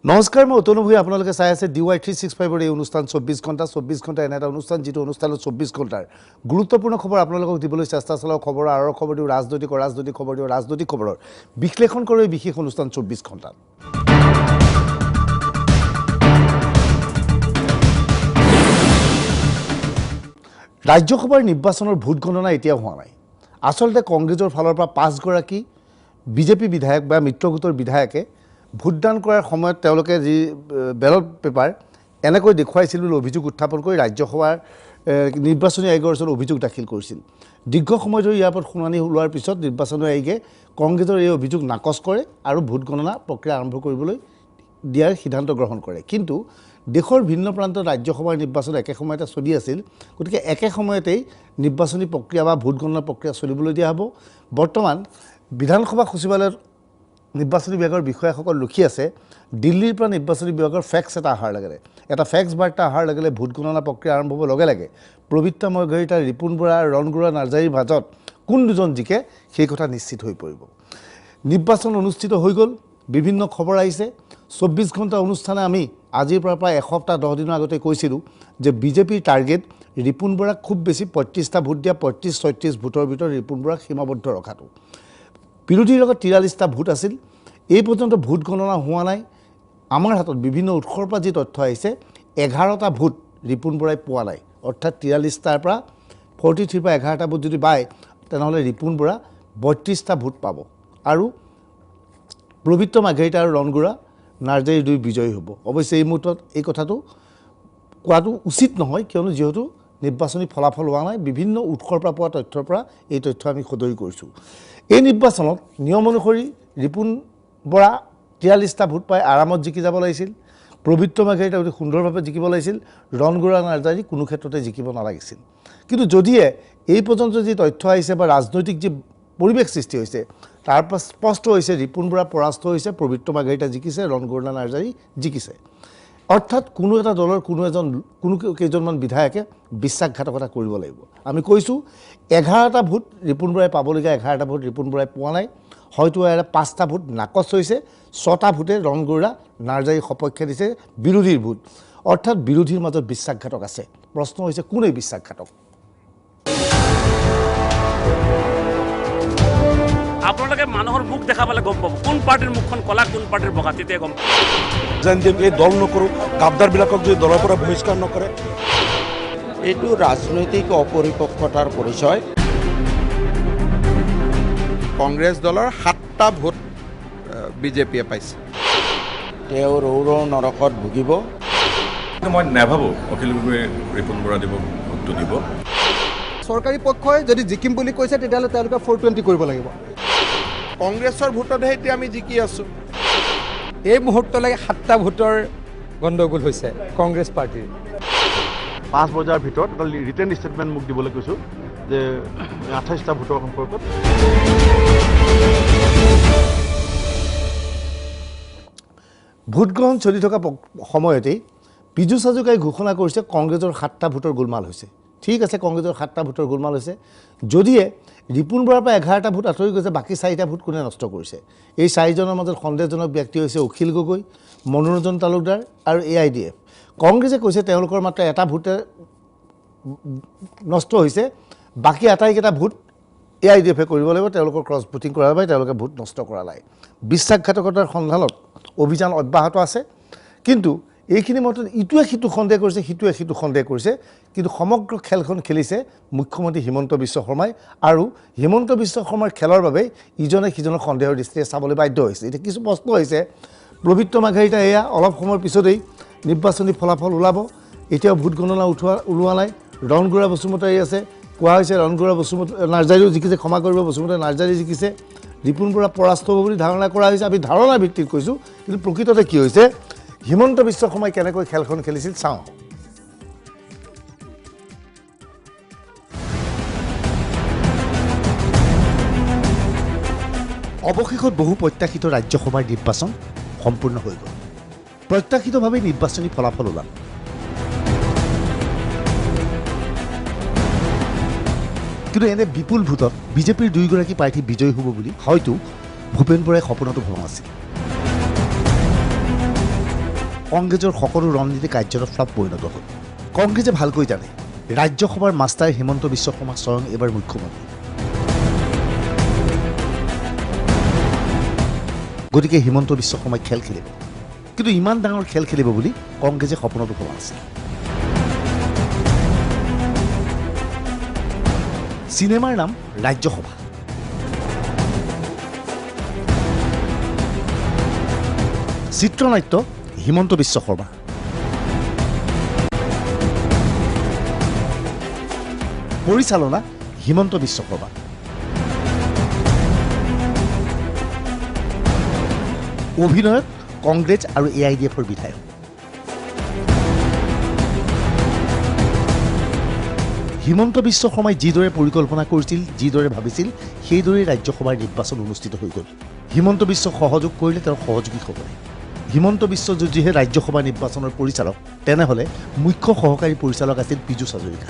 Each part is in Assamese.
নমস্কাৰ মই অতনু ভূঞা আপোনালোকে চাই আছে DY365 এই অনুষ্ঠান 24 ঘণ্টা এনে এটা অনুষ্ঠান যিটো অনুষ্ঠানত 24 ঘণ্টাৰ গুৰুত্বপূৰ্ণ খবৰ আপোনালোকক দিবলৈ চেষ্টা চলাও খবৰ আৰু খবৰ দিও ৰাজনৈতিক খবৰ দিও ৰাজনৈতিক খবৰৰ বিশ্লেষণ কৰি বিশেষ অনুষ্ঠান 24 ঘণ্টা ৰাজ্যসভাৰ নিৰ্বাচনৰ ভোট গণনা এতিয়াও হোৱা নাই আসলতে কংগ্ৰেছৰ ফালৰ পৰা 5 গৰাকী বিজেপি বিধায়ক বা মিত্ৰগোটৰ বিধায়কে ভোটদান কৰাৰ সময়ত তেওঁলোকে যি ব্যালট পেপাৰ এনেকৈ দেখুৱাইছিল বুলি অভিযোগ উত্থাপন কৰি ৰাজ্যসভাৰ নিৰ্বাচনী আয়োগৰ ওচৰত অভিযোগ দাখিল কৰিছিল দীৰ্ঘ সময় ধৰি ইয়াৰ ওপৰত শুনানি ওলোৱাৰ পিছত নিৰ্বাচনী আয়োগে কংগ্ৰেছৰ এই অভিযোগ নাকচ কৰে আৰু ভোট গণনা প্ৰক্ৰিয়া আৰম্ভ কৰিবলৈ দিয়াৰ সিদ্ধান্ত গ্ৰহণ কৰে কিন্তু দেশৰ ভিন্ন প্ৰান্তত ৰাজ্যসভাৰ নিৰ্বাচন একে সময়তে চলি আছিল গতিকে একে সময়তেই নিৰ্বাচনী প্ৰক্ৰিয়া বা ভোট গণনা প্ৰক্ৰিয়া চলিবলৈ দিয়া হ'ব বৰ্তমান বিধানসভা সচিবালয়ৰ নিৰ্বাচনী বিভাগৰ বিষয়াসকল ৰখি আছে দিল্লীৰ পৰা নিৰ্বাচনী বিভাগৰ ফেক্স এটা অহাৰ লগে এটা ফেক্স বাৰ্তা অহাৰ লগে ভোট গণনা প্ৰক্ৰিয়া আৰম্ভ হ'ব লগে প্ৰবীত্তা মৰঘৰিটা ৰিপুন বৰা ৰণগুৰা নাৰ্জাৰীৰ মাজত কোন দুজন জিকে সেই কথা নিশ্চিত হৈ পৰিব নিৰ্বাচন অনুষ্ঠিত হৈ গ'ল বিভিন্ন খবৰ আহিছে 24 ঘণ্টা অনুষ্ঠানে আমি আজিৰ পৰা প্ৰায় এসপ্তাহ 10 দিনৰ আগতে কৈছিলোঁ যে বিজেপিৰ টাৰ্গেট ৰিপুন বৰাক খুব বেছি 35টা ভোট দিয়া 35-36 ভোটৰ ভিতৰত ৰিপুন বৰাক সীমাবদ্ধ ৰখাটো বিৰোধীৰ লগত 43টা ভোট আছিল এই পৰ্যন্ত ভোট গণনা হোৱা নাই আমাৰ হাতত বিভিন্ন উৎসৰ পৰা যি তথ্য আহিছে 11টা ভোট ৰিপুন বৰাই পোৱা নাই অৰ্থাৎ 43টাৰ পৰা 43 পৰা 11টা ভোট যদি পায় তেনেহ'লে ৰিপুন বৰা 32টা ভোট পাব আৰু প্ৰবীত্তা মৰঘৰিটা আৰু ৰণগুৰা নাৰ্জাৰী দুই বিজয়ী হ'ব অৱশ্যে এই মুহূৰ্তত এই কথাটো কোৱাটো উচিত নহয় কিয়নো যেহেতু নিৰ্বাচনী ফলাফল হোৱা নাই বিভিন্ন উৎসৰ পৰা পোৱা তথ্যৰ পৰা এই তথ্য আমি সদৰি কৰিছোঁ এই নিৰ্বাচনত নিয়ম অনুসৰি ৰিপুন বৰা 43টা ভোট পাই আৰামত জিকি যাব লাগিছিল প্ৰবীত্তা মৰঘৰিটা অতি সুন্দৰভাৱে জিকিব লাগিছিল ৰণগুৰা নাৰ্জাৰী কোনো ক্ষেত্ৰতে জিকিব নালাগিছিল কিন্তু যদিহে এই পৰ্যন্ত যি তথ্য আহিছে বা ৰাজনৈতিক যি পৰিৱেশ সৃষ্টি হৈছে তাৰ পৰা স্পষ্ট হৈছে ৰিপুন বৰা পৰাস্ত হৈছে প্ৰবীত্তা মৰঘৰিটা জিকিছে ৰণগুৰা নাৰ্জাৰী জিকিছে অৰ্থাৎ কোনো এটা দলৰ কোনো কেইজনমান বিধায়কে বিশ্বাসঘাতকতা কৰিব লাগিব আমি কৈছোঁ 11টা ভোট ৰিপুন বৰাই পাবলগীয়া 11টা ভোট ৰিপুন বৰাই পোৱা নাই হয়তো ইয়াৰ 5টা ভোট নাকচ হৈছে 6টা ভোটে ৰণগুৰা নাৰ্জাৰী সপক্ষে দিছে বিৰোধীৰ ভোট অৰ্থাৎ বিৰোধীৰ মাজত বিশ্বাসঘাতক আছে প্ৰশ্ন হৈছে কোনে বিশ্বাসঘাতক আপোনালোকে মানুহৰ মুখ দেখা পালে গম পাব কোন পাৰ্টিৰ মুখখন কলা কোন পাৰ্টিৰ বগা তেতিয়া গম পাব যেন এই দল নকৰোঁ গাদ্দাৰবিলাকক যদি দলৰ পৰা বহিষ্কাৰ নকৰে এইটো ৰাজনৈতিক অপৰিপক্কতাৰ পৰিচয় কংগ্ৰেছ দলৰ 7টা ভোট বিজেপিয়ে পাইছে তেওঁ ৰৌৰ নৰকত ভুগিব মই নাভাবোঁ অখিল গগৈয়ে ৰিপুন বৰা দিব ভোটটো দিব চৰকাৰী পক্ষই যদি জিকিম বুলি কৈছে তেতিয়াহ'লে তেওঁলোকে 420 কৰিব লাগিব কংগ্ৰেছৰ ভোটতহে এতিয়া আমি জিকি আছোঁ এই মুহূৰ্তলৈকে 7টা ভোটৰ গণ্ডগোল হৈছে কংগ্ৰেছ পাৰ্টিৰ 5 বজাৰ ভিতৰত এটা ৰিটেন ষ্টেটমেণ্ট মোক দিবলৈ কৈছোঁ যে 28টা ভোটৰ সম্পৰ্কত ভোট গ্ৰহণ চলি থকা সময়তেই পীযুষ হাজৰিকাই ঘোষণা কৰিছে কংগ্ৰেছৰ 7টা ভোটৰ গোলমাল হৈছে ঠিক আছে কংগ্ৰেছৰ 7টা ভোটৰ গোলমাল হৈছে যদিহে ৰিপুন বৰাৰ পৰা 11টা ভোট আঁতৰি গৈছে বাকী 4টা ভোট কোনে নষ্ট কৰিছে এই 4জনৰ মাজত সন্দেহজনক ব্যক্তি হৈছে অখিল গগৈ মনোৰঞ্জন তালুকদাৰ আৰু AIDF কংগ্ৰেছে কৈছে তেওঁলোকৰ মাত্ৰ এটা ভোটে নষ্ট হৈছে বাকী আটাইকেইটা ভোট AIDF কৰিব লাগিব তেওঁলোকৰ ক্ৰছ ভোটিং কৰাৰ বাবে তেওঁলোকে ভোট নষ্ট কৰা নাই বিশ্বাসঘাতকতাৰ সন্ধানত অভিযান অব্যাহত আছে কিন্তু এইখিনি মতে ইটোৱে সিটো সন্দেহ কৰিছে সিটোৱে সিটো সন্দেহ কৰিছে কিন্তু সমগ্ৰ খেলখন খেলিছে মুখ্যমন্ত্ৰী হিমন্ত বিশ্ব শৰ্মাই আৰু হিমন্ত বিশ্ব শৰ্মাৰ খেলৰ বাবে ইজনে সিজনক সন্দেহৰ দৃষ্টিৰে চাবলৈ বাধ্য হৈছে এতিয়া কিছু প্ৰশ্ন হৈছে প্ৰবীত্তা মৰঘৰিটা এয়া অলপ সময়ৰ পিছতেই নিৰ্বাচনী ফলাফল ওলাব এতিয়াও ভোট গণনা ওলোৱা নাই ৰণগুৰা বসুমতাৰী আছে কোৱা হৈছে ৰণগুৰা নাৰ্জাৰীও জিকিছে ক্ষমা কৰিব বসুমতাৰী নাৰ্জাৰী জিকিছে ৰিপুন বৰা পৰাস্ত হ'ব বুলি ধাৰণা কৰা হৈছে আমি ধাৰণাৰ ভিত্তিত কৈছোঁ কিন্তু প্ৰকৃততে কি হৈছে হিমন্ত বিশ্ব শৰ্মাই কেনেকৈ খেলখন খেলিছিল চাওঁ অৱশেষত বহু প্ৰত্যাশিত ৰাজ্যসভাৰ নিৰ্বাচন সম্পূৰ্ণ হৈ গ'ল প্ৰত্যাশিতভাৱে নিৰ্বাচনী ফলাফল ওলাল কিন্তু এনে বিপুল ভোটত বিজেপিৰ দুইগৰাকী প্ৰাৰ্থী বিজয়ী হ'ব বুলি হয়তো ভূপেন বৰাই সপোনতো ভবা আছিল কংগ্ৰেছৰ সকলো ৰণনীতি কাৰ্যৰূপ পৰিণত হ'ল। কংগ্ৰেছে ভালকৈ জানে ৰাজ্যসভাৰ মাষ্টাৰ হিমন্ত বিশ্ব শৰ্মা স্বয়ং এইবাৰ মুখ্যমন্ত্ৰী। গতিকে হিমন্ত বিশ্ব শৰ্মাই খেল খেলিব, কিন্তু ইমান ডাঙৰ খেল খেলিব বুলি কংগ্ৰেছে সপোনতো ভবা নাছিল। চিনেমাৰ নাম ৰাজ্যসভা। চিত্ৰনাট্য হিমন্ত বিশ্ব শৰ্মা। পৰিচালনা হিমন্ত বিশ্ব শৰ্মা। অভিনয়ত কংগ্ৰেছ আৰু AIDFৰ বিধায়ক। হিমন্ত বিশ্ব শৰ্মাই যিদৰে পৰিকল্পনা কৰিছিল, যিদৰে ভাবিছিল, সেইদৰেই ৰাজ্যসভাৰ নিৰ্বাচন অনুষ্ঠিত হৈ গ'ল। হিমন্ত বিশ্ব সহযোগ কৰিলে তেওঁৰ সহযোগী হ'ব। হিমন্ত বিশ্ব যদিহে ৰাজ্যসভা নিৰ্বাচনৰ পৰিচালক, তেনেহ'লে মুখ্য সহকাৰী পৰিচালক আছিল পীযুষ হাজৰিকা।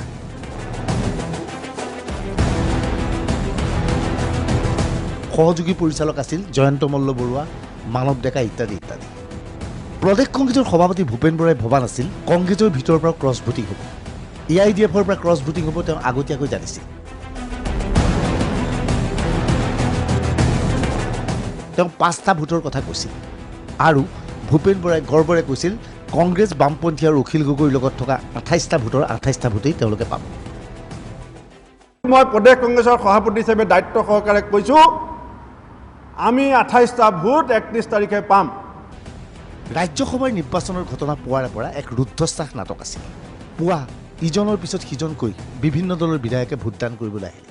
সহযোগী পৰিচালক আছিল জয়ন্ত মল্ল বৰুৱা, মানৱ ডেকা ইত্যাদি ইত্যাদি। প্ৰদেশ কংগ্ৰেছৰ সভাপতি ভূপেন বৰাই ভবা নাছিল কংগ্ৰেছৰ ভিতৰৰ পৰা ক্ৰছ ভোটিং হ'ব। AIDFৰ পৰা ক্ৰছ ভোটিং হ'ব তেওঁ আগতীয়াকৈ জানিছিল। তেওঁ 5টা ভোটৰ কথা কৈছিল আৰু ভূপেন বৰাই গৰ্বৰে কৈছিল কংগ্ৰেছ, বামপন্থী আৰু অখিল গগৈৰ লগত থকা 28টা ভোটৰ 28টা ভোটেই তেওঁলোকে পাব। মই প্ৰদেশ কংগ্ৰেছৰ সভাপতি হিচাপে দায়িত্ব সহকাৰে কৈছোঁ, আমি 28টা ভোট 31 তাৰিখে পাম। ৰাজ্যসভাৰ নিৰ্বাচনৰ ঘটনা পোৱাৰে পৰা এক ৰুদ্ধশ্বাস নাটক আছিল। পুৱা ইজনৰ পিছত সিজনকৈ বিভিন্ন দলৰ বিধায়কে ভোটদান কৰিবলৈ আহিলে।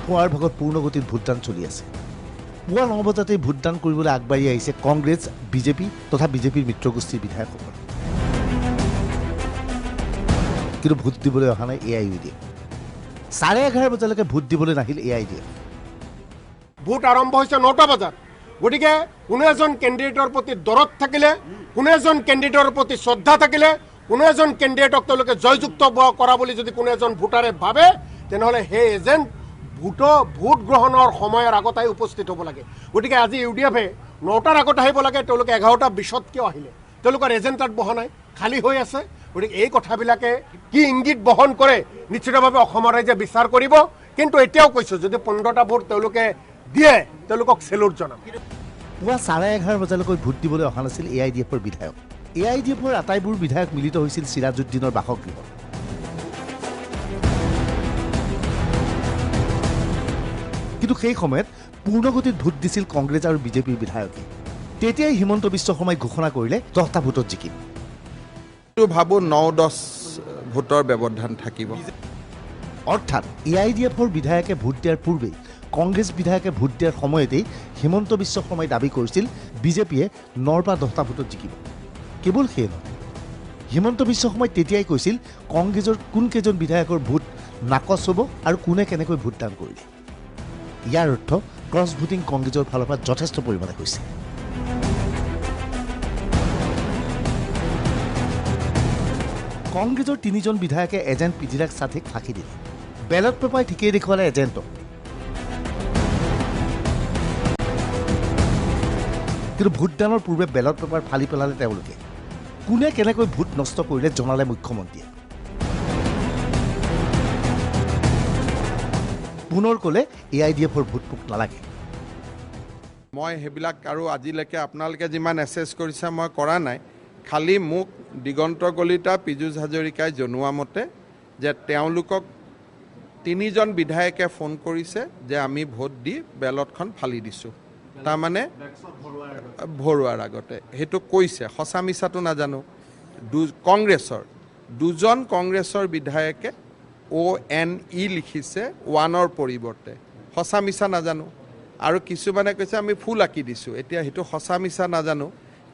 পুৱাৰ ভাগত পূৰ্ণগতিত ভোটদান চলি আছে। পুৱা 9 বজাতেই ভোটদান কৰিবলৈ আগবাঢ়ি আহিছে কংগ্ৰেছ, বিজেপি তথা বিজেপিৰ মিত্ৰগোষ্ঠীৰ বিধায়কসকল। কিন্তু ভোট দিবলৈ অহা নাই AIUDF। 11:30 বজালৈকে ভোট দিবলৈ নাহিল AIUDF। ভোট আৰম্ভ হৈছে 9টা বজাত। গতিকে কোনো এজন কেণ্ডিডেটৰ প্ৰতি দৰদ থাকিলে, কোনো এজন কেণ্ডিডেটৰ প্ৰতি শ্ৰদ্ধা থাকিলে, কোনো এজন কেণ্ডিডেটক তেওঁলোকে জয়যুক্ত কৰা বুলি যদি কোনো এজন ভোটাৰে ভাবে, তেনেহ'লে সেই এজেণ্ট ভোট গ্ৰহণৰ সময়ৰ আগতে উপস্থিত হ'ব লাগে। গতিকে আজি UDFে 9টাৰ আগত আহিব লাগে, তেওঁলোকে 11:20 কিয় আহিলে? তেওঁলোকৰ এজেণ্ট তাত বহা নাই, খালী হৈ আছে। গতিকে এই কথাবিলাকে কি ইংগিত বহন কৰে নিশ্চিতভাৱে অসমৰ ৰাইজে বিচাৰ কৰিব। কিন্তু এতিয়াও কৈছোঁ, যদি 15টা ভোট তেওঁলোকে দিয়ে, তেওঁলোকক চেলুট জনাম। পুৱা 11:30 বজালৈকে ভোট দিবলৈ অহা নাছিল AIDFৰ বিধায়ক। AIDFৰ আটাইবোৰ বিধায়ক মিলিত হৈছিল চিৰাজুদ্দিনৰ বাসগৃহত। কিন্তু সেই সময়ত পূৰ্ণগতিত ভোট দিছিল কংগ্ৰেছ আৰু বিজেপিৰ বিধায়কে। তেতিয়াই হিমন্ত বিশ্ব শৰ্মাই ঘোষণা কৰিলে 10টা ভোটত জিকিম। ভাবোঁ 9-10 ভোটৰ ব্যৱধান থাকিব। অৰ্থাৎ AIDFৰ বিধায়কে ভোট দিয়াৰ পূৰ্বেই কংগ্ৰেছ বিধায়কে ভোট দিয়াৰ সময়তেই হিমন্ত বিশ্ব শৰ্মাই দাবী কৰিছিল বিজেপিয়ে 9 বা 10টা ভোটত জিকিব। কেৱল সেয়ে নহয়, হিমন্ত বিশ্ব শৰ্মাই তেতিয়াই কৈছিল কংগ্ৰেছৰ কোনকেইজন বিধায়কৰ ভোট নাকচ হ'ব আৰু কোনে কেনেকৈ ভোটদান কৰিলে। ইয়াৰ অৰ্থ ক্ৰছ ভোটিং কংগ্ৰেছৰ ফালৰ পৰা যথেষ্ট পৰিমাণে হৈছে। কংগ্ৰেছৰ 3জন বিধায়কে এজেণ্ট পিঠিৰাজ সাথীক ফাঁকি দিলে। বেলট পেপাৰ ঠিকেই দেখুৱালে এজেণ্টক। কিন্তু ভোটদানৰ পূৰ্বে বেলট পেপাৰ ফালি পেলালে তেওঁলোকে। কোনে কেনেকৈ ভোট নষ্ট কৰিলে জনালে মুখ্যমন্ত্ৰীয়ে। পুনৰ ক'লে AIDFৰ ভোট পোক নালাগে। মই সেইবিলাক আৰু আজিলৈকে আপোনালোকে যিমান এছেছ কৰিছে মই কৰা নাই। খালি মোক দিগন্ত কলিতা, পীযুষ হাজৰিকাই জনোৱা মতে যে তেওঁলোকক 3জন বিধায়কে ফোন কৰিছে যে আমি ভোট দি বেলটখন ফালি দিছোঁ, তাৰমানে ভৰোৱাৰ আগতে। সেইটো কৈছে, সঁচা মিছাটো নাজানো। কংগ্ৰেছৰ 2জন কংগ্ৰেছৰ বিধায়কে ONE লিখিছে 1ৰ পৰিৱৰ্তে। সঁচা মিছা নাজানো। আৰু কিছুমানে কৈছে আমি ফুল আঁকি দিছোঁ। এতিয়া সেইটো সঁচা মিছা নাজানো,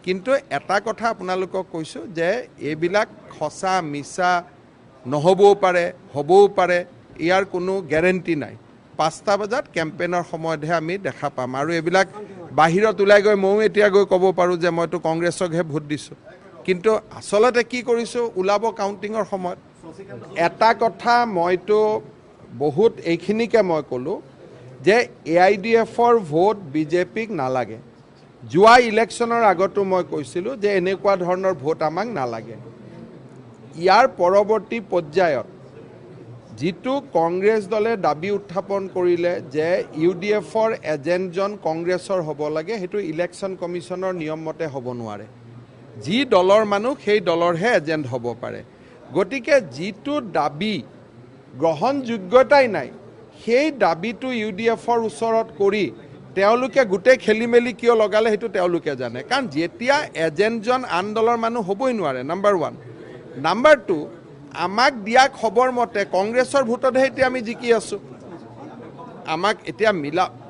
কিন্তু এটা কথা আপোনালোকক কৈছোঁ যে এইবিলাক সঁচা মিছা নহ'বও পাৰে, হ'বও পাৰে, ইয়াৰ কোনো গেৰেণ্টি নাই। 5টা বজাত কেম্পেইনৰ সময়তহে আমি দেখা পাম। আৰু এইবিলাক বাহিৰত ওলাই গৈ ময়ো এতিয়া গৈ ক'ব পাৰোঁ যে মইতো কংগ্ৰেছকহে ভোট দিছোঁ, কিন্তু আচলতে কি কৰিছোঁ ওলাব কাউণ্টিঙৰ সময়ত। এটা কথা মইতো বহুত এইখিনিকে মই ক'লোঁ যে AIDFৰ ভোট বিজেপিক নালাগে। যোৱা ইলেকশ্যনৰ আগতো মই কৈছিলোঁ যে এনেকুৱা ধৰণৰ ভোট আমাক নালাগে। ইয়াৰ পৰৱৰ্তী পৰ্যায়ত যিটো কংগ্ৰেছ দলে দাবী উত্থাপন কৰিলে যে UDFৰ এজেণ্টজন কংগ্ৰেছৰ হ'ব লাগে, সেইটো ইলেকশ্যন কমিশ্যনৰ নিয়ম মতে হ'ব নোৱাৰে। যি দলৰ মানুহ সেই দলৰহে এজেণ্ট হ'ব পাৰে। গতিকে যিটো দাবী গ্ৰহণযোগ্যতাই নাই, সেই দাবীটো UDFৰ ওচৰত কৰি তেওঁলোকে গোটেই খেলি মেলি কিয় লগালে সেইটো তেওঁলোকে জানে। কাৰণ যেতিয়া এজেণ্টজন আন দলৰ মানুহ হ'বই নোৱাৰে, নাম্বাৰ 1। নাম্বাৰ 2, আমাক দিয়া খবৰ মতে কংগ্ৰেছৰ ভোটতহে এতিয়া আমি জিকি আছোঁ। আমাক এতিয়া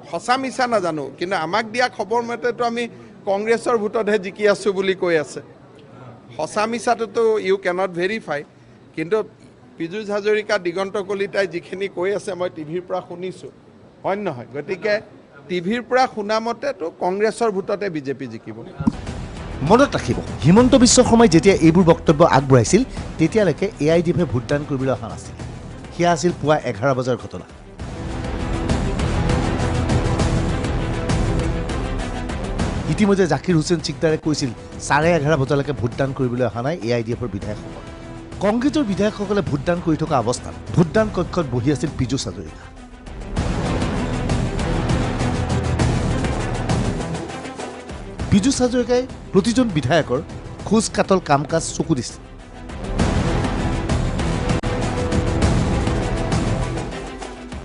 সঁচা মিছা নাজানো, কিন্তু আমাক দিয়া খবৰ মতেতো আমি কংগ্ৰেছৰ ভোটতহে জিকি আছোঁ বুলি কৈ আছে। সঁচা মিছাটোতো ইউ কেনট ভেৰিফাই, কিন্তু পীযুষ হাজৰিকা, দিগন্ত কলিতাই যিখিনি কৈ আছে মই টিভিৰ পৰা শুনিছোঁ, হয় নহয়? গতিকে টিভিৰ পৰা শুনা মতেতো কংগ্ৰেছৰ ভোটতে বিজেপি জিকিব। মনত ৰাখিব, হিমন্ত বিশ্ব শৰ্মাই যেতিয়া এইবোৰ বক্তব্য আগবঢ়াইছিল তেতিয়ালৈকে AIDFে ভোটদান কৰিবলৈ অহা নাছিল। সেয়া আছিল পুৱা 11 বজাৰ ঘটনা। ইতিমধ্যে জাকিৰ হুছেইন চিকদাৰে কৈছিল 11:30 বজালৈকে ভোটদান কৰিবলৈ অহা নাই AIDFৰ বিধায়কসকল। কংগ্ৰেছৰ বিধায়কসকলে ভোটদান কৰি থকা অৱস্থাত ভোটদান কক্ষত বহি আছিল পীযুষ হাজৰিকা। পীযুষ হাজৰিকাই প্ৰতিজন বিধায়কৰ খোজ কাটল কাম কাজ চকু দিছিল।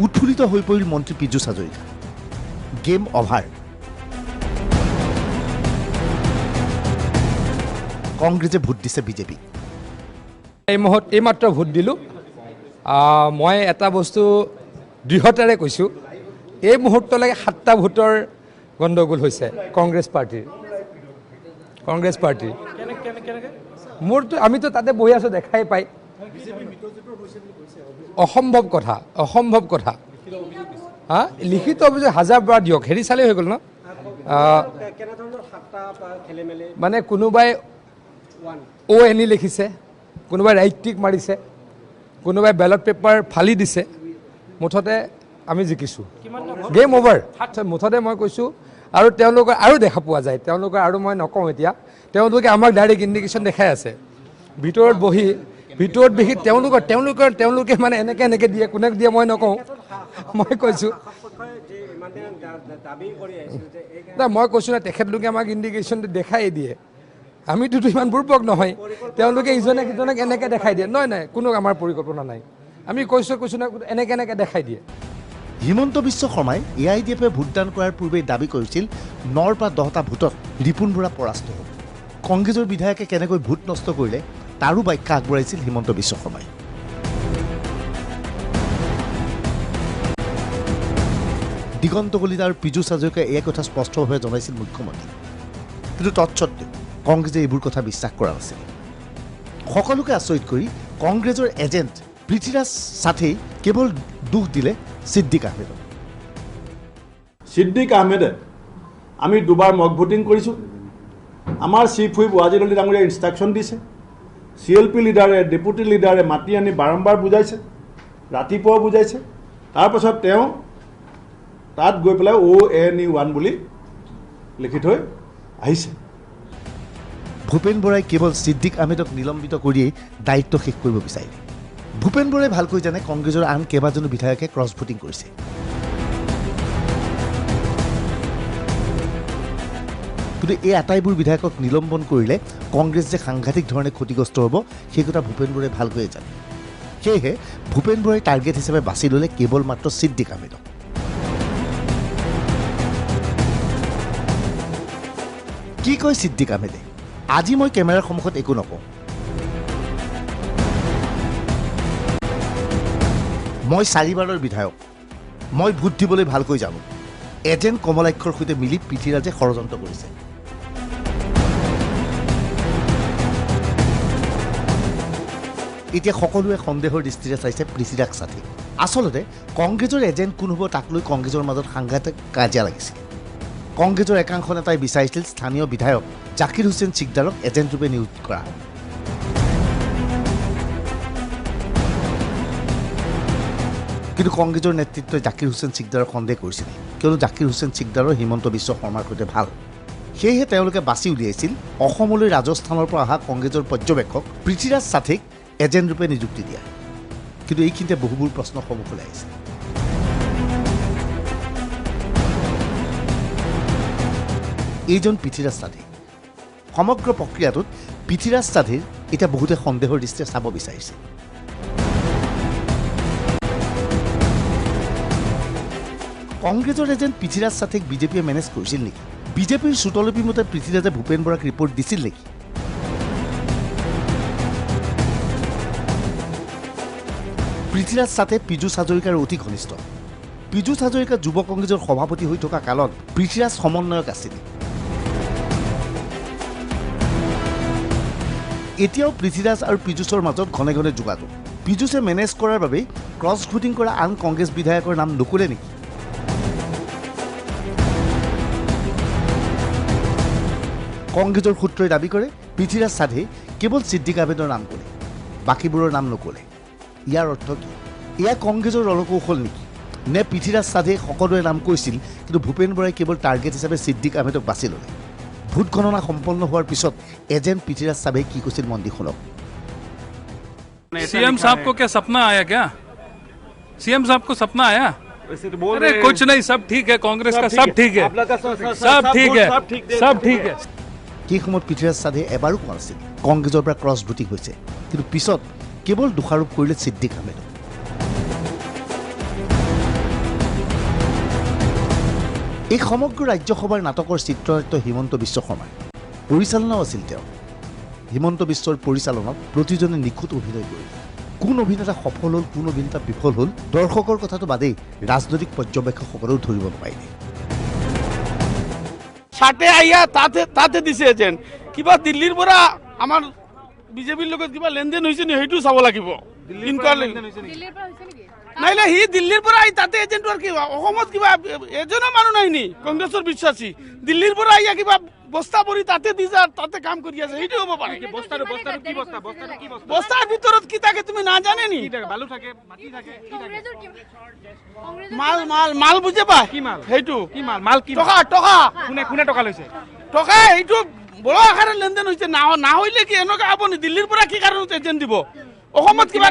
উৎফুল্লিত হৈ পৰিল মন্ত্ৰী পীযুষ হাজৰিকা। Game over. কংগ্ৰেছে ভোট দিছে বিজেপিক। এইমাত্ৰ ভোট দিলোঁ। মই এটা বস্তু দৃঢ়তাৰে কৈছোঁ, এই মুহূৰ্তলৈকে 7টা ভোটৰ গণ্ডগোল হৈছে কংগ্ৰেছ পাৰ্টিৰ। মোৰতো আমিতো তাতে বহি আছোঁ, দেখাই পাই। অসম্ভৱ কথা। লিখিত অভিযোগ 1000 বাৰ দিয়ক, হেৰি চালেই হৈ গ'ল ন। মানে কোনোবাই ONE লিখিছে, কোনোবাই ৰাইট টিক মাৰিছে, কোনোবাই বেলট পেপাৰ ফালি দিছে। মুঠতে আমি জিকিছোঁ, গেম অভাৰ। মুঠতে মই কৈছোঁ, আৰু তেওঁলোকৰ আৰু দেখা পোৱা যায়, তেওঁলোকৰ আৰু মই নকওঁ এতিয়া, তেওঁলোকে আমাক ডাইৰেক্ট ইণ্ডিকেশ্যন দেখাই আছে। ভিতৰত বহি তেওঁলোকে মানে এনেকৈ দিয়ে, কোনে দিয়ে মই নকওঁ। মই কৈছোঁ মই কৈছোঁ না, তেখেতলোকে আমাক ইণ্ডিকেশ্যন দেখাই দিয়ে। আমিতোতো ইমান বুৰ্বক নহয়, তেওঁলোকে ইজনে সিজনক এনেকৈ দেখাই দিয়ে। নাই, কোনো আমাৰ পৰিকল্পনা নাই। আমি কৈছোঁ না, এনেকৈ দেখাই দিয়ে। হিমন্ত বিশ্ব শৰ্মাই AIDFে ভোটদান কৰাৰ পূৰ্বেই দাবী কৰিছিল 9ৰ পৰা 10টা ভোটত ৰিপুণ বৰা পৰাস্ত হ'ব। কংগ্ৰেছৰ বিধায়কে কেনেকৈ ভোট নষ্ট কৰিলে তাৰো ব্যাখ্যা আগবঢ়াইছিল হিমন্ত বিশ্ব শৰ্মাই। দিগন্ত কলিতা আৰু পীযুষ হাজৰিকাই এই কথা স্পষ্টভাৱে জনাইছিল মুখ্যমন্ত্ৰী। কিন্তু তৎসত্ত্বেও কংগ্ৰেছে এইবোৰ কথা বিশ্বাস কৰা নাছিল। সকলোকে আচৰিত কৰি কংগ্ৰেছৰ এজেণ্ট পৃথ্বীৰাজ সাথীয়ে কেৱল দুখ দিলে ছিদ্দিক আহমেদক। ছিদ্দিক আহমেদে আমি দুবাৰ মক ভোটিং কৰিছোঁ। আমাৰ চিফ হুইপ ৱাজিৰ আলী ডাঙৰীয়াই ইনষ্ট্ৰাকশ্যন দিছে। CLP লিডাৰে, ডেপুটি লিডাৰে মাতি আনি বাৰম্বাৰ বুজাইছে, ৰাতিপুৱাও বুজাইছে। তাৰপাছত তেওঁ তাত গৈ পেলাই ONE1 বুলি লিখি থৈ আহিছে। ভূপেন বৰাই কেৱল ছিদ্দিক আহমেদক নিলম্বিত কৰিয়েই দায়িত্ব শেষ কৰিব বিচাৰিলে। ভূপেন বৰাই ভালকৈ জানে কংগ্ৰেছৰ আন কেইবাজনো বিধায়কে ক্ৰছ ভোটিং কৰিছে। কিন্তু এই আটাইবোৰ বিধায়কক নিলম্বন কৰিলে কংগ্ৰেছ যে সাংঘাতিক ধৰণে ক্ষতিগ্ৰস্ত হ'ব সেই কথা ভূপেন বৰাই ভালকৈয়ে জানে। সেয়েহে ভূপেন বৰাই টাৰ্গেট হিচাপে বাছি ল'লে কেৱল মাত্ৰ ছিদ্দিক আহমেদক। কি কয় ছিদ্দিক আহমেদে? আজি মই কেমেৰাৰ সন্মুখত একো নকওঁ। মই 4বাৰৰ বিধায়ক। মই ভোট দিবলৈ ভালকৈ জানো। এজেণ্ট কমলাক্ষৰ সৈতে মিলি পৃথ্বীৰাজে ষড়যন্ত্ৰ কৰিছে। এতিয়া সকলোৱে সন্দেহৰ দৃষ্টিৰে চাইছে পৃথ্বীৰাজ সাথী। আচলতে কংগ্ৰেছৰ এজেণ্ট কোন হ'ব তাক লৈ কংগ্ৰেছৰ মাজত সাংঘাতিক কাজিয়া লাগিছিল। কংগ্ৰেছৰ একাংশ নেতাই বিচাৰিছিল স্থানীয় বিধায়ক জাকিৰ হুছেইন চিকদাৰক এজেণ্টৰূপে নিয়োগ কৰা। কিন্তু কংগ্ৰেছৰ নেতৃত্বই জাকিৰ হুছেইন ছিকদাৰক সন্দেহ কৰিছিল, কিয়নো জাকিৰ হুছেইন ছিকদাৰৰ হিমন্ত বিশ্ব শৰ্মাৰ সৈতে ভাল। সেয়েহে তেওঁলোকে বাছি উলিয়াইছিল অসমলৈ ৰাজস্থানৰ পৰা অহা কংগ্ৰেছৰ পৰ্যবেক্ষক পৃথ্বীৰাজ চাথীক এজেণ্ট ৰূপে নিযুক্তি দিয়া। কিন্তু এইখিনিতে বহুবোৰ প্ৰশ্ন সন্মুখলৈ আহিছিল। এইজন পৃথ্বীৰাজ চাথী। সমগ্ৰ প্ৰক্ৰিয়াটোত পৃথ্বীৰাজ চাথীৰ এতিয়া বহুতে সন্দেহৰ দৃষ্টিৰে চাব বিচাৰিছে। কংগ্ৰেছৰ এজেণ্ট পৃথ্বীৰাজ চাথীক বিজেপিয়ে মেনেজ কৰিছিল নেকি? বিজেপিৰ চুটলিপি মতে পৃথ্বীৰাজে ভূপেন বৰাক ৰিপৰ্ট দিছিল নেকি? পৃথ্বীৰাজ চাথে পীযুষ হাজৰিকাৰ অতি ঘনিষ্ঠ। পীযুষ হাজৰিকা যুৱ কংগ্ৰেছৰ সভাপতি হৈ থকা কালত পৃথ্বীৰাজ সমন্বয়ক আছিল। এতিয়াও পৃথ্বীৰাজ আৰু পীযুষৰ মাজত ঘনে ঘনে যোগাযোগ। পীযুষে মেনেজ কৰাৰ বাবেই ক্ৰছ ভোটিং কৰা আন কংগ্ৰেছ বিধায়কৰ নাম নুকলে নেকি? কংগ্ৰেছৰ সূত্ৰই দাবী কৰে পৃথ্বীৰাজ চাধে কেৱল ছিদ্দিক আহমেদৰ নাম ক'লে, বাকীবোৰৰ নাম নক'লে। ইয়াৰ অৰ্থ কি? এয়া কংগ্ৰেছৰ ৰণকৌশল নেকি? নে পৃথ্বীৰাজ চাধে সকলোৰে নাম কৈছিল, কিন্তু ভূপেন বৰাই কেৱল টাৰ্গেট হিচাপে ছিদ্দিক আহমেদক বাছি ল'লে? ভোট গণনা সম্পন্ন হোৱাৰ পিছত এজেণ্ট পৃথ্বীৰাজ চাধে কি কৈছিল মন দি শুনক। सीएम साहब को क्या सपना आया क्या? सीएम साहब को सपना आया? अरे कुछ नहीं, सब ठीक है, कांग्रेस का सब ठीक है, सब ठीक है, सब ठीक है। সেই সময়ত পৃথ্বীৰাজ চাধে এবাৰো কোৱা নাছিল কংগ্ৰেছৰ পৰা ক্ৰছ ভোটিং হৈছে, কিন্তু পিছত কেৱল দোষাৰোপ কৰিলে ছিদ্দিক আহমেদক। এই সমগ্ৰ ৰাজ্যসভাৰ নাটকৰ চিত্ৰনাট্য হিমন্ত বিশ্ব শৰ্মাৰ পৰিচালনাও আছিল তেওঁ। হিমন্ত বিশ্বৰ পৰিচালনাত প্ৰতিজনে নিখুঁত অভিনয় কৰিলে। কোন অভিনেতা সফল হ'ল, কোন অভিনেতা বিফল হ'ল, দৰ্শকৰ কথাটো বাদেই ৰাজনৈতিক পৰ্যবেক্ষকসকলেও ধৰিব নোৱাৰিলে। ছাটে আইয়া তাতে দিছে এজেণ্ট। কিবা দিল্লীৰ পৰা আমাৰ বিজেপিৰ লগত কিবা লেনদেন হৈছে নি সেইটো চাব লাগিব। নাইলে সি দিল্লীৰ পৰা তাতে এজেণ্টৰ কিবা অসমত কিবা এজনো মানুহ নাই নি কংগ্ৰেছৰ বিশ্বাসী? দিল্লীৰ পৰা আইয়া কিবা বস্তা ভৰি তাতে দি যা তাতে কাম কৰি আছে, সেইটো হ'ব পাৰে। বস্তাৰ ভিতৰত কি থাকে তুমি নাজানে নি? মাল মাল মাল বুজে পা সেইটো টকা কোনে টকা লৈছে? টকা এইটো বড় আকাৰে লেনদেন হৈছে। না হইলে কি এনেকুৱা হ'ব নি? দিল্লীৰ পৰা কি কাৰণত এজেণ্ট দিব? অসমত কিবা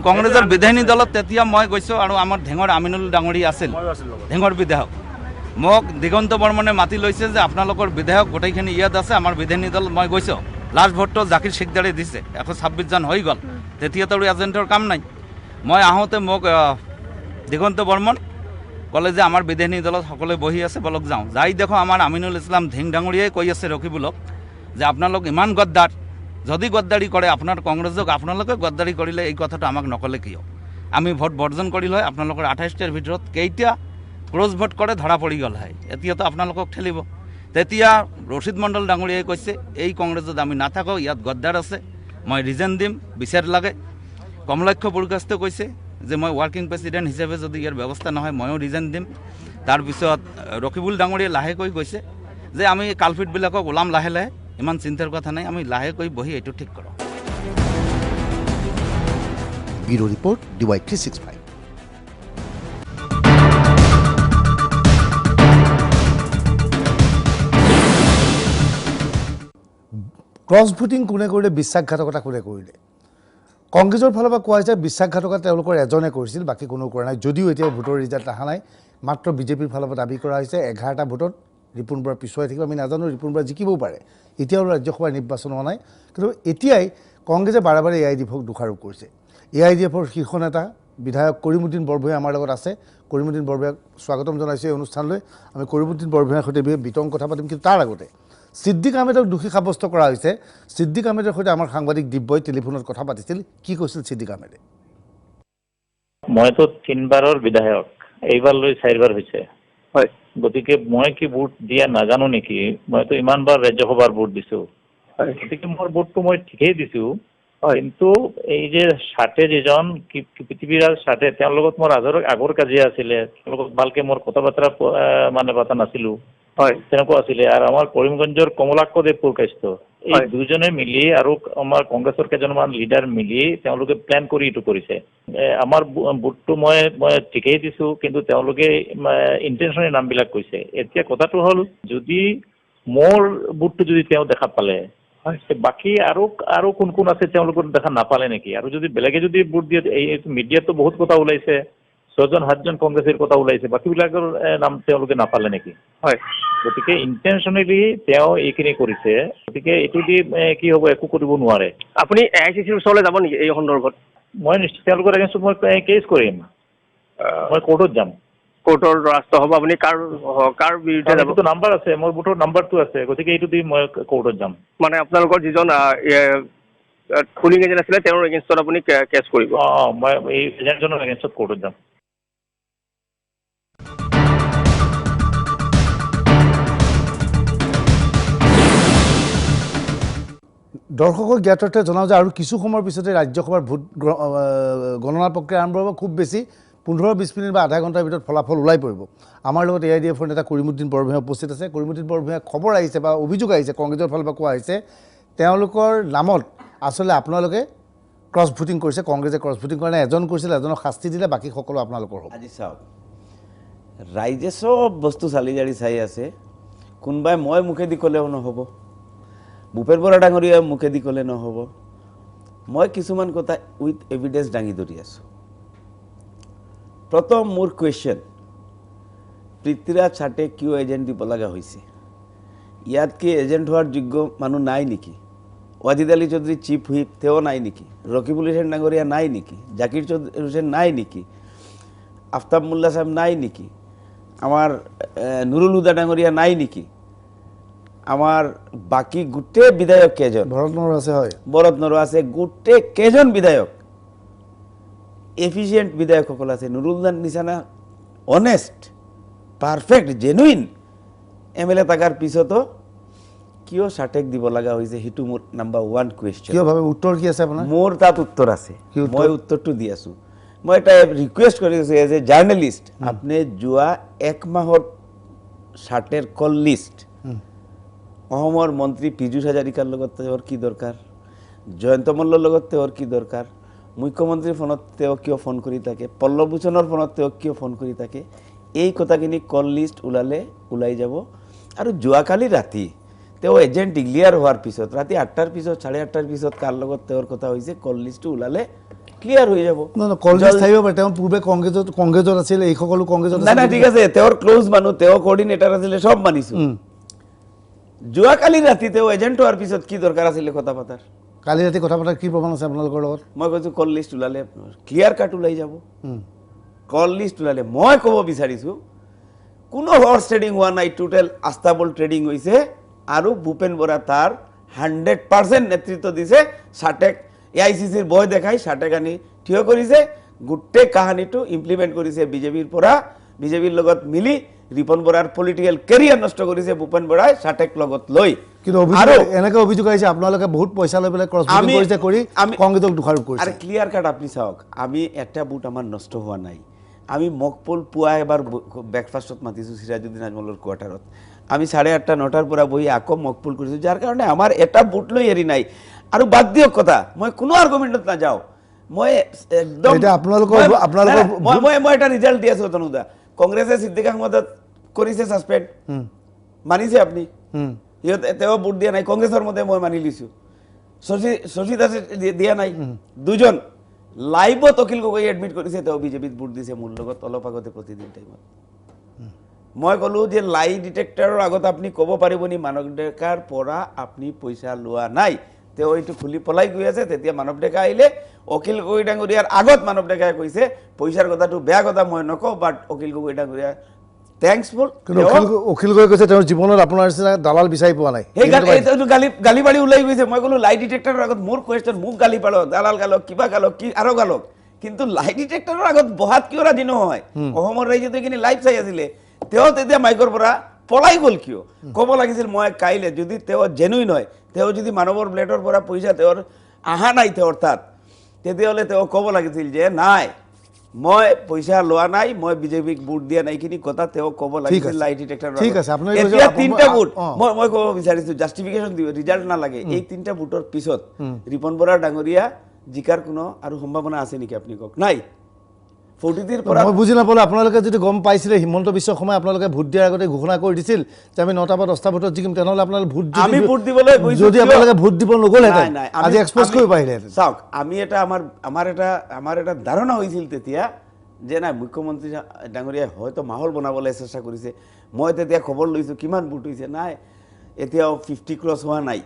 কংগ্ৰেছৰ বিধায়িনী দলত তেতিয়া মই গৈছোঁ আৰু আমাৰ ঢেঙৰ আমিনুল ডাঙৰী আছিল, ঢেঙৰ বিধায়ক। মোক দিগন্ত বৰ্মনে মাতি লৈছে যে আপোনালোকৰ বিধায়ক গোটেইখিনি ইয়াত আছে, আমাৰ বিধায়িনী দলত মই গৈছোঁ। লাষ্ট ভোটটো জাকিৰ ছিকদাৰে দিছে, 126 জন হৈ গ'ল। তেতিয়াতো এজেণ্টৰ কাম নাই। মই আহোঁতে মোক দিগন্ত বৰ্মন ক'লে যে আমাৰ বিধায়িনী দলত সকলোৱে বহি আছে, বলক যাওঁ। যাই দেখোঁ আমাৰ আমিনুল ইছলাম ঢেং ডাঙৰীয়াই কৈ আছে ৰকিবুলক যে আপোনালোক ইমান গদ্দাৰ, যদি গদ্দাৰী কৰে আপোনাৰ কংগ্ৰেছক, আপোনালোকে গদ্দাৰী কৰিলে এই কথাটো আমাক নক'লে কিয়? আমি ভোট বৰ্জন কৰিল হয়, আপোনালোকৰ 28টাৰ ভিতৰত কেইটা ক্ৰছ ভোট কৰে ধৰা পৰি গ'ল হয়, এতিয়াতো আপোনালোকক ঠেলিব। তেতিয়া ৰচিদ মণ্ডল ডাঙৰীয়াই কৈছে এই কংগ্ৰেছত আমি নাথাকোঁ, ইয়াত গদ্দাৰ আছে, মই ৰিজেন দিম, বিচাৰ লাগে। কমলাক্ষ বৰগাস্তে কৈছে যে মই ৱৰ্কিং প্ৰেচিডেণ্ট হিচাপে যদি ইয়াৰ ব্যৱস্থা নহয় ময়ো ৰিজেন দিম। তাৰপিছত ৰকিবুল ডাঙৰীয়াই লাহেকৈ কৈছে যে আমি কালপিটবিলাকক ওলাম লাহে লাহে, ইমান চিন্তাৰ কথা নাই, আমি লাহেকৈ বহি এইটো ঠিক কৰোঁ। Bureau report DY 365। Cross voting কোনে কৰিলে, বিশ্বাসঘাতকতা কোনে কৰিলে? কংগ্ৰেছৰ ফালৰ পৰা কোৱা হৈছে বিশ্বাসঘাতকতা তেওঁলোকৰ এজনে কৰিছিল, বাকী কোনো কৰা নাই। যদিও এতিয়াও ভোটৰ ৰিজাল্ট অহা নাই, মাত্ৰ বিজেপিৰ ফালৰ পৰা দাবী কৰা হৈছে 11টা ভোটত ৰিপুণ বৰা পিছুৱাই থাকিব। আমি নাজানো, ৰিপুণ বৰা জিকিবও পাৰে। এতিয়াও ৰাজ্যসভাৰ নিৰ্বাচন হোৱা নাই, কিন্তু এতিয়াই কংগ্ৰেছে বাৰে বাৰে AIDFক দোষাৰোপ কৰিছে। AIDFৰ শীৰ্ষ নেতা বিধায়ক কৰিমুদ্দিন বৰভূঞা আমাৰ লগত আছে। কৰিমুদ্দিন বৰভূঞাক স্বাগতম জনাইছোঁ এই অনুষ্ঠানলৈ। আমি কৰিমুদ্দিন বৰভূঞাৰ সৈতে বিতং কথা পাতিম, কিন্তু তাৰ আগতে ছিদ্দিক আহমেদক দোষী সাব্যস্ত কৰা হৈছে। ছিদ্দিক আহমেদৰ সৈতে আমাৰ সাংবাদিক দিব্যই টেলিফোনত কথা পাতিছিল। কি কৈছিল ছিদ্দিক আহমেদে? মইতো 3বাৰৰ বিধায়ক, এইবাৰ লৈ 4বাৰ হৈছে। হয়, গতিকে মই কি ভোট দিয়া নাজানো নেকি? মইতো ইমানবাৰ ৰাজ্যসভাৰ ভোট দিছোঁ, গতিকে মোৰ ভোটটো মই ঠিকেই দিছোঁ। কিন্তু এই যে চাটে যিজন পৃথ্বীৰাজ চাটে, তেওঁৰ লগত মোৰ আগৰ কাজিয়া আছিলে, তেওঁৰ লগত ভালকে মোৰ কথা বতৰা মানে পতা নাছিলোঁ। হয়, তেনেকুৱা আছিলে। আৰু আমাৰ কৰিমগঞ্জৰ কমলাক্ষ দেৱ পুৰকাস্ত, এই দুজনে মিলি আৰু আমাৰ কংগ্ৰেছৰ কেইজনমান লিডাৰ মিলি তেওঁলোকে প্লেন কৰি এইটো কৰিছে। আমাৰ ভোটটো মই ঠিকেই দিছোঁ, কিন্তু তেওঁলোকে ইণ্টেনশ্যনেল নামবিলাক কৈছে। এতিয়া কথাটো হ'ল, যদি মোৰ ভোটটো যদি তেওঁ দেখা পালে, বাকী আৰু কোন কোন আছে তেওঁলোকৰ দেখা নাপালে নেকি? আৰু যদি বেলেগে যদি ভোট দিয়ে, এই মিডিয়াতো বহুত কথা ওলাইছে, 6জন-7জন কংগ্ৰেছৰ কথা ওলাইছে, বাকীবিলাকৰ নাম তেওঁলোকে নাপালে নেকি? হয়, গতিকে ইণ্টেনশ্যনেলি তেওঁ এইখিনি কৰিছে। গতিকে এইটো দি কি হ'ব, একো কৰিব নোৱাৰে। আপুনি AICCৰ ওচৰলৈ যাব নেকি এই সন্দৰ্ভত? মই নিশ্চয় তেওঁলোকৰ এগেইনষ্টত মই কেছ কৰিম, মই কোৰ্টত যাম। কোৰ্টৰ ৰাস্ত হ'ব। আপুনি কাৰ বিৰুদ্ধে যাব? এইটোতো নাম্বাৰ আছে, মোৰ ভোটৰ নাম্বাৰটো আছে, গতিকে এইটো দি মই কোৰ্টত যাম। মানে আপোনালোকৰ যিজন পুলিং এজেণ্ট আছিলে তেওঁৰ এগেইনষ্টত আপুনি কেছ কৰিব? মই এই এজেণ্টজনৰ এগেইনষ্টত কোৰ্টত যাম। দৰ্শকক জ্ঞাতাৰ্থে জনাওঁ যে আৰু কিছু সময়ৰ পিছতে ৰাজ্যসভাৰ ভোট গণনা প্ৰক্ৰিয়া আৰম্ভ হ'ব। খুব বেছি 15-20 মিনিট বা আধা ঘণ্টাৰ ভিতৰত ফলাফল ওলাই পৰিব। আমাৰ লগত AIDFৰ নেতা কৰিমুদ্দিন বৰভূঞা উপস্থিত আছে। কৰিমুদ্দিন বৰভূঞা, খবৰ আহিছে বা অভিযোগ আহিছে, কংগ্ৰেছৰ ফালৰ পৰা কোৱা হৈছে তেওঁলোকৰ নামত আচলতে আপোনালোকে ক্ৰছ ভোটিং কৰিছে, কংগ্ৰেছে ক্ৰছ ভোটিং কৰা নাই, এজন কৰিছিল, এজনক শাস্তি দিলে, বাকী সকলো আপোনালোকৰ হ'ব। আজি চাওক, ৰাইজে চব বস্তু চালি জাৰি চাই আছে। কোনোবাই মই মুখেদি ক'লেও নহ'ব, ভূপেন বৰা ডাঙৰীয়াই মুখেদি ক'লে নহ'ব। মই কিছুমান কথা উইথ এভিডেন্স দাঙি ধৰি আছোঁ। প্ৰথম মোৰ কুৱেশ্যন, পৃথ্বীৰাজ চাটে কিয় এজেণ্ট দিব লগা হৈছে? ইয়াত কি এজেণ্ট হোৱাৰ যোগ্য মানুহ নাই নেকি? ৱাজিদ আলী চৌধুৰী চিফ হুইপ তেওঁ নাই নেকি? ৰকিবুল হুছেইন ডাঙৰীয়া নাই নেকি? জাকিৰ হুছেইন নাই নেকি? আফতাব মোল্লা সাহেব নাই নেকি? আমাৰ নুৰুল হুদা ডাঙৰীয়া নাই নেকি? আমাৰ বাকী গোটেই বিধায়ক কেইজন, ভৰত নৰহ আছে, হয়, ভৰত নৰহ আছে, গোটেই কেইজন বিধায়ক এফিচিয়েণ্ট বিধায়কসকল আছে। নুৰুলদাৰ নিচিনা অনেষ্ট, পাৰফেক্ট, জেনুইন MLA থাকাৰ পিছতো কিয় চাটেক দিব লগা হৈছে? সেইটো মোৰ নাম্বাৰ 1 কুৱেশ্যন। কিয় ভাবে? উত্তৰ কি আছে আপোনাৰ? মোৰ তাত উত্তৰ আছে, মই উত্তৰটো দি আছোঁ। মই এটা ৰিকুৱেষ্ট কৰি আছোঁ এজ এ জাৰ্নেলিষ্ট, আপুনি যোৱা 1 মাহৰ চাটেৰ কল লিষ্ট, অসমৰ মন্ত্ৰী পীযুষ হাজাৰিকাৰ লগত তেওঁৰ কি দৰকাৰ, জয়ন্ত মল্লৰ লগত তেওঁৰ কি দৰকাৰ, মুখ্যমন্ত্ৰীৰ ফোনত তেওঁ কিয় ফোন কৰি থাকে, পল্লৱ ভূষণৰ ফোনত তেওঁ কিয় ফোন কৰি থাকে, এই কথাখিনি কল লিষ্ট ওলাই যাব। আৰু যোৱাকালি ৰাতি তেওঁ এজেণ্ট ডিক্লিয়াৰ হোৱাৰ পিছত, ৰাতি 8টাৰ পিছত, 8:30 পিছত কাৰ লগত তেওঁৰ কথা হৈছে, কল লিষ্টটো ওলালে ক্লিয়াৰ হৈ যাব। কল লিষ্ট থাকিব পাৰে, তেওঁ পূৰ্বে কংগ্ৰেছত আছিল, এই সকলো কংগ্ৰেছত নাই, ঠিক আছে, তেওঁৰ ক্ল'জ মানুহ, তেওঁ কোঅৰ্ডিনেটাৰ আছিলে, সব মানিছোঁ। যোৱাকালি ৰাতি তেওঁ এজেণ্ট হোৱাৰ পিছত কি দৰকাৰ আছিলে কথা পতাৰ? কালি ৰাতি কথা পতাৰ কি প্ৰমাণ আছে আপোনালোকৰ লগত? মই কৈছোঁ কল লিষ্ট ওলালে ক্লিয়াৰ কাট ওলাই যাব। কল লিষ্ট ওলালে মই ক'ব বিচাৰিছোঁ কোনো হৰ্চ ট্ৰেডিং হোৱা নাই, টোটেল আস্থাবল ট্ৰেডিং হৈছে। আৰু ভূপেন বৰা তাৰ 100% নেতৃত্ব দিছে। চাটেক AICCৰ বয় দেখাই চাটেক আনি থিয় কৰিছে, গোটেই কাহিনীটো ইমপ্লিমেণ্ট কৰিছে বিজেপিৰ লগত মিলি। ৰিপন বৰাৰ পলিটিকেল কেৰিয়াৰ নষ্ট কৰিছে ভূপেন বৰাই চাটেক লগত লৈ। কিন্তু এনেকৈ অভিযোগ আহিছে আপোনালোকে বহুত পইচা লৈ পেলাই ক্ৰছ ভোটিং কৰিছে, কৰি কংগ্ৰেছক দোষাৰোপ কৰিছে। আৰু ক্লিয়াৰ কাট আপুনি চাওক, আমি এটা বুট আমাৰ নষ্ট হোৱা নাই। আমি মকপুল পুৱা এবাৰ ব্ৰেকফাষ্টত মাতিছোঁ সিৰাজুদ্দিন আজমলৰ কোৱাৰ্টাৰত। আমি 8:30 9টাৰ পৰা বহি আকৌ মকপুল কৰিছোঁ, যাৰ কাৰণে আমাৰ এটা বুট লৈ এৰি নাই। আৰু বাদ দিয়ক কথা, মই কোনো আৰ্গুমেণ্টত নাযাওঁ। মই একদম মই এটা ৰিজাল্ট দি আছোঁ তনুদা। কংগ্ৰেছে সিদ্দিক আহমদত কৰিছে ছাছপেণ্ড, মানিছে আপুনি? তেওঁ ভোট দিয়া নাই, কংগ্ৰেছৰ মতে মই মানি লৈছোঁ। শশী দাসে দিয়া নাই। দুজন লাইভত অখিল গগৈ এডমিট কৰিছে তেওঁ বিজেপিত ভোট দিছে মোৰ লগত অলপ আগতে প্ৰতিদিন টাইমত। মই ক'লোঁ যে লাই ডিটেক্টৰৰ আগত আপুনি ক'ব পাৰিব নি মানৱ ডেকাৰ পৰা আপুনি পইচা লোৱা নাই? তেওঁ এইটো খুলি পলাই গৈ আছে। তেতিয়া মানৱ ডেকা আহিলে, অখিল গগৈ ডাঙৰীয়াৰ আগত মানৱ ডেকাই কৈছে পইচাৰ কথাটো বেয়া কথা মই নকওঁ, বাট অখিল গগৈ ডাঙৰীয়া থেংকছফুল। অখিল গগৈ কৈছে তেওঁৰ জীৱনত আপোনাৰ নিচিনা দালাল বিচাৰি পোৱা নাই। সেই গালি পাৰি ওলাই গৈছে। মই ক'লোঁ লাই ডিটেক্টৰৰ আগত মোৰ কুৱেশ্যন, মোক গালি পাৰক, দালাল গালক, কিবা গালক, কি আৰু গালক, কিন্তু লাই ডিটেক্টৰৰ আগত বহাত কিয় ৰাজি নহয়? অসমৰ ৰাইজে এইখিনি লাইভ চাই আছিলে। তেওঁ তেতিয়া মাইকৰ পৰা পলাই গ'ল কিয়? ক'ব লাগিছিল মই কাইলৈ যদি তেওঁ জেনুইন হয়, তেওঁ যদি মানৱৰ প্লেটৰ পৰা পইচা তেওঁৰ অহা নাই তেওঁৰ তাত, তেতিয়াহ'লে তেওঁ ক'ব লাগিছিল যে নাই মই পইচা লোৱা নাই, মই বিজেপিক ভোট দিয়া নাই, এইখিনি কথা তেওঁ ক'ব লাগিছিল লাইট ডিটেক্টৰ। ঠিক আছে, আপুনি এতিয়া 3টা ভোট মই ক'ব বিচাৰিছো, জাষ্টিফিকেশ্যন দিব, ৰিজাল্ট নালাগে। এই 3টা ভোটৰ পিছত ৰিপন বৰা ডাঙৰীয়া জিকাৰ কোনো আৰু সম্ভাৱনা আছে নেকি আপুনি কওক? নাই। 43ৰ পৰা মই বুজি নাপালোঁ, আপোনালোকে যদি গম পাইছিলে হিমন্ত বিশ্ব শৰ্মাই আপোনালোকে ভোট দিয়াৰ আগতে ঘোষণা কৰি দিছিল যে আমি 9টা বা 10টা ভোটত জিকিম, তেনেহ'লে আপোনালোকে ভোট আমি ভোট দিবলৈ গৈছো, যদি আপোনালোকে ভোট দিব নগ'লহেঁতেন নাই, আজি এক্সপ'জ কৰিব পাৰিলেহেঁতেন। চাওক, আমি এটা আমাৰ এটা ধাৰণা হৈছিল তেতিয়া যে নাই মুখ্যমন্ত্ৰী ডাঙৰীয়াই হয়তো মাহল বনাবলৈ চেষ্টা কৰিছে। মই তেতিয়া খবৰ লৈছোঁ কিমান ভোট হৈছে, নাই এতিয়াও 50 ক্ৰছ হোৱা নাই।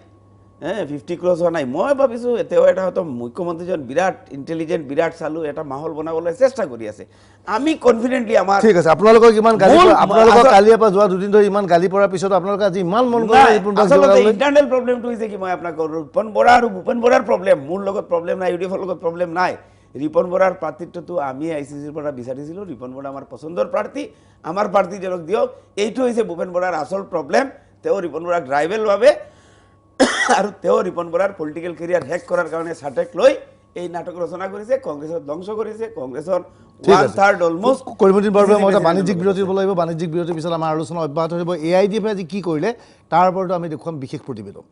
50 ক্ৰছ হোৱা নাই। মই ভাবিছোঁ এতিয়াও এটা হয়তো মুখ্যমন্ত্ৰীজন বিৰাট ইণ্টেলিজেণ্ট, বিৰাট চালু, এটা মাহল বনাবলৈ চেষ্টা কৰি আছে। আমি কনফিডেণ্টলি আমাৰ ঠিক আছে, আপোনালোকক ইমান গালি, আপোনালোকক কালিৰ পৰা যোৱা 2 দিন ধৰি ইমান গালি পৰাৰ পিছত আপোনালোকে আজি ইমান মন কৰে ইণ্টাৰনেল প্ৰব্লেমটো হৈছে কি, মই আপোনাক ৰিপন বৰা আৰু ভূপেন বৰাৰ প্ৰব্লেম, মোৰ লগত প্ৰব্লেম নাই, ইউডিএফৰ লগত প্ৰব্লেম নাই। ৰিপন বৰাৰ প্ৰাৰ্থিত্বটো আমি ICCৰ পৰা বিচাৰিছিলোঁ। ৰিপন বৰা আমাৰ পচন্দৰ প্ৰাৰ্থী, আমাৰ প্ৰাৰ্থীজনক দিয়ক। এইটো হৈছে ভূপেন বৰাৰ আচল প্ৰব্লেম। তেওঁ ৰিপন বৰাক ড্ৰাইভেল ভাবে আৰু তেওঁ ৰিপন বৰাৰ পলিটিকেল কেৰিয়াৰ হেক কৰাৰ কাৰণে ছাটেক লৈ এই নাটক ৰচনা কৰিছে, কংগ্ৰেছক ধ্বংস কৰিছে। কংগ্ৰেছৰ 1/3 অলমষ্ট কৰিমুদ্দিন বৰদলৈ মই এটা বাণিজ্যিক বিৰতি দিব লাগিব। বাণিজ্যিক বিৰতিৰ পিছত আমাৰ আলোচনা অব্যাহত থাকিব। AIDF আজি কি কৰিলে তাৰ ওপৰতো আমি দেখুৱাম বিশেষ প্ৰতিবেদন।